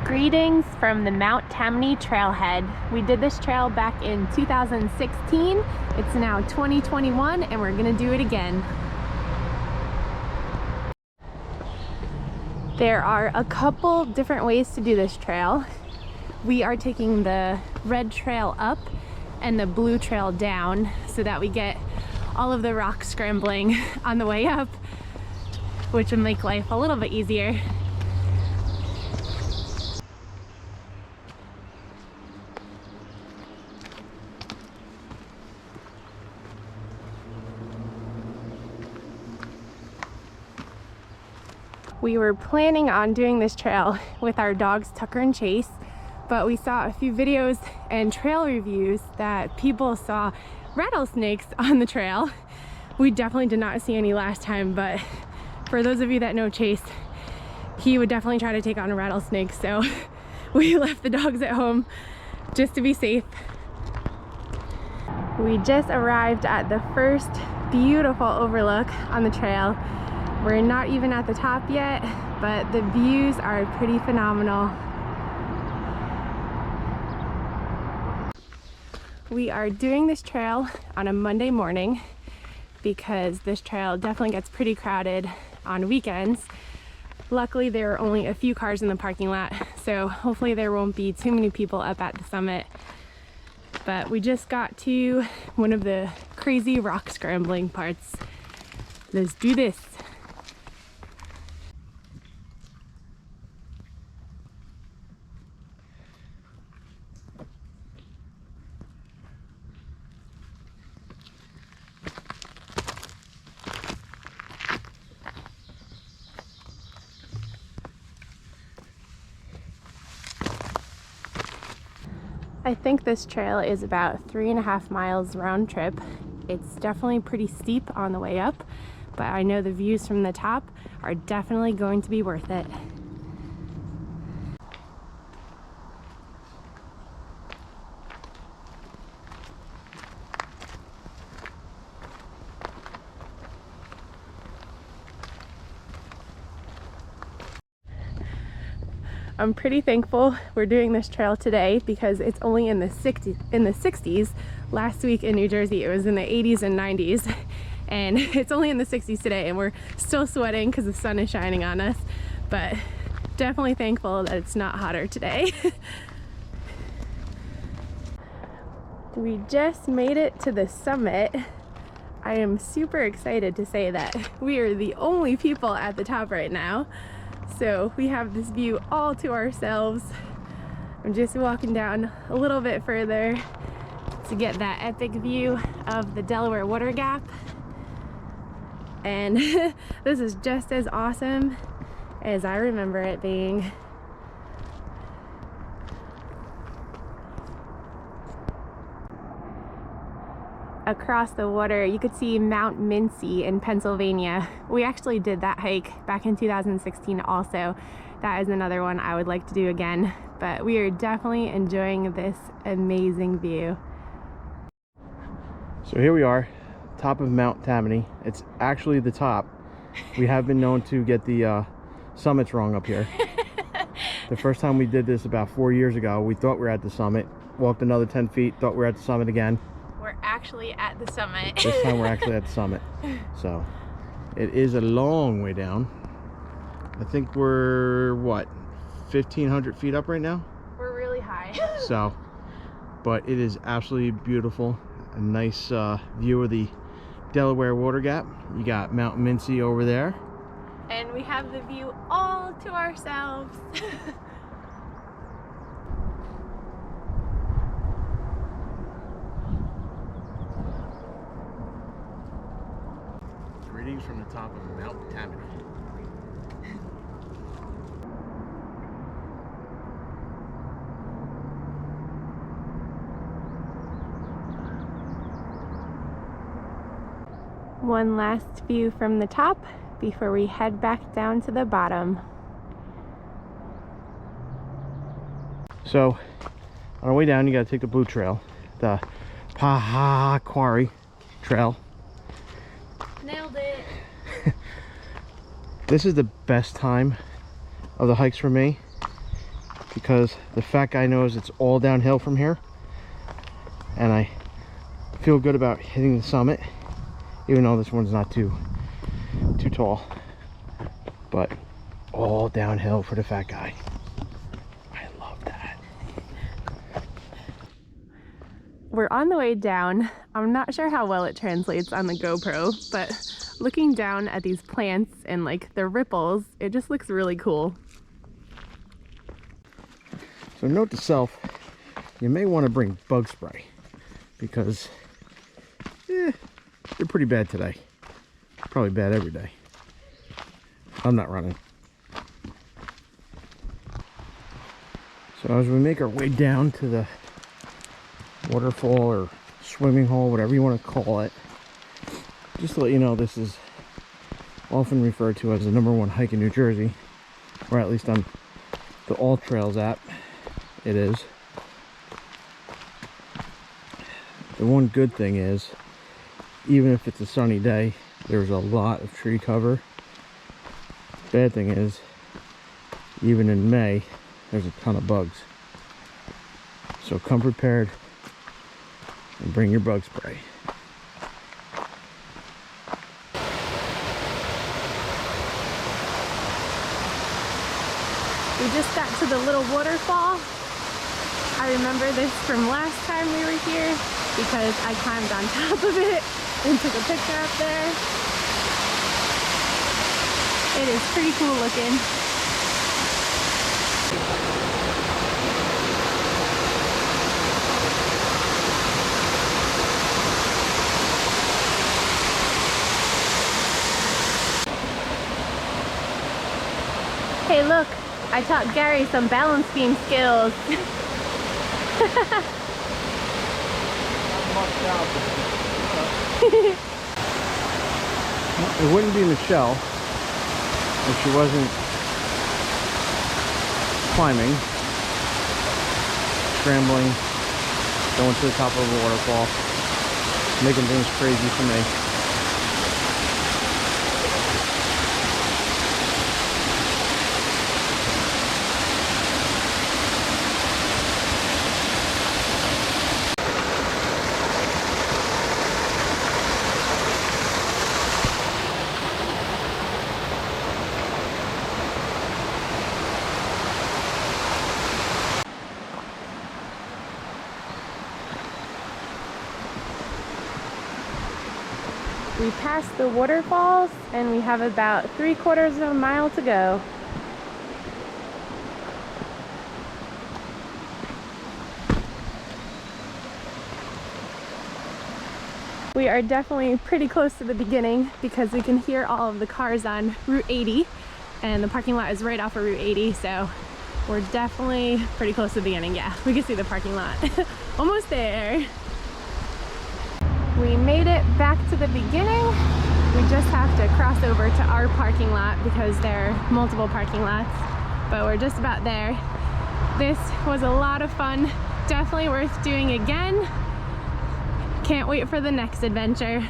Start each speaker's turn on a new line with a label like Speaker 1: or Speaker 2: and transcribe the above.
Speaker 1: Greetings from the Mount Tammany Trailhead. We did this trail back in 2016. It's now 2021 and we're gonna do it again. There are a couple different ways to do this trail. We are taking the red trail up and the blue trail down so that we get all of the rock scrambling on the way up, which will make life a little bit easier. We were planning on doing this trail with our dogs Tucker and Chase, but we saw a few videos and trail reviews that people saw rattlesnakes on the trail. We definitely did not see any last time, but for those of you that know Chase, he would definitely try to take on a rattlesnake, so we left the dogs at home just to be safe. We just arrived at the first beautiful overlook on the trail. We're not even at the top yet, but the views are pretty phenomenal. We are doing this trail on a Monday morning because this trail definitely gets pretty crowded on weekends. Luckily, there are only a few cars in the parking lot, so hopefully there won't be too many people up at the summit. But we just got to one of the crazy rock scrambling parts. Let's do this. I think this trail is about 3.5 miles round trip. It's definitely pretty steep on the way up, but I know the views from the top are definitely going to be worth it. I'm pretty thankful we're doing this trail today because it's only in the 60s. Last week in New Jersey it was in the 80s and 90s, and it's only in the 60s today, and we're still sweating because the sun is shining on us, but definitely thankful that it's not hotter today. We just made it to the summit. I am super excited to say that we are the only people at the top right now. So we have this view all to ourselves. I'm just walking down a little bit further to get that epic view of the Delaware Water Gap. And this is just as awesome as I remember it being. Across the water, you could see Mount Mincy in Pennsylvania. We actually did that hike back in 2016 also. That is another one I would like to do again, but we are definitely enjoying this amazing view.
Speaker 2: So here we are, top of Mount Tammany. It's actually the top. We have been known to get the summits wrong up here. The first time we did this about 4 years ago, we thought we were at the summit, walked another 10 feet, thought we were at the summit again.
Speaker 1: We're actually at the summit.
Speaker 2: This time we're actually at the summit. So it is a long way down. I think we're, what, 1,500 feet up right now?
Speaker 1: We're really high.
Speaker 2: So, but it is absolutely beautiful. A nice view of the Delaware Water Gap. You got Mount Mincy over there.
Speaker 1: And we have the view all to ourselves.
Speaker 2: Greetings from the top of Mount Tammany.
Speaker 1: One last view from the top before we head back down to the bottom.
Speaker 2: So on our way down, you got to take the blue trail, the Paha Quarry Trail.
Speaker 1: Nailed it.
Speaker 2: This is the best time of the hikes for me because the fat guy knows it's all downhill from here, and I feel good about hitting the summit, even though this one's not too tall, but all downhill for the fat guy. I love that.
Speaker 1: We're on the way down. I'm not sure how well it translates on the GoPro, but looking down at these plants and like the ripples, it just looks really cool.
Speaker 2: So note to self, you may want to bring bug spray because they're pretty bad today. Probably bad every day. I'm not running. So as we make our way down to the waterfall or swimming hole, whatever you want to call it, just to let you know, this is often referred to as the #1 hike in New Jersey, or at least on the All Trails app, it is. The one good thing is, even if it's a sunny day, there's a lot of tree cover. Bad thing is, even in May, there's a ton of bugs. So come prepared and bring your bug spray.
Speaker 1: We just got to the little waterfall. I remember this from last time we were here because I climbed on top of it and took a picture up there. It is pretty cool looking. Hey look, I taught Gary some balance beam skills.
Speaker 2: It wouldn't be Michelle if she wasn't climbing, scrambling, going to the top of the waterfall, making things crazy for me.
Speaker 1: We passed the waterfalls and we have about 3/4 of a mile to go. We are definitely pretty close to the beginning because we can hear all of the cars on Route 80 and the parking lot is right off of Route 80, so we're definitely pretty close to the beginning. Yeah, we can see the parking lot. Almost there. We made it back to the beginning. We just have to cross over to our parking lot because there are multiple parking lots, but we're just about there. This was a lot of fun. Definitely worth doing again. Can't wait for the next adventure.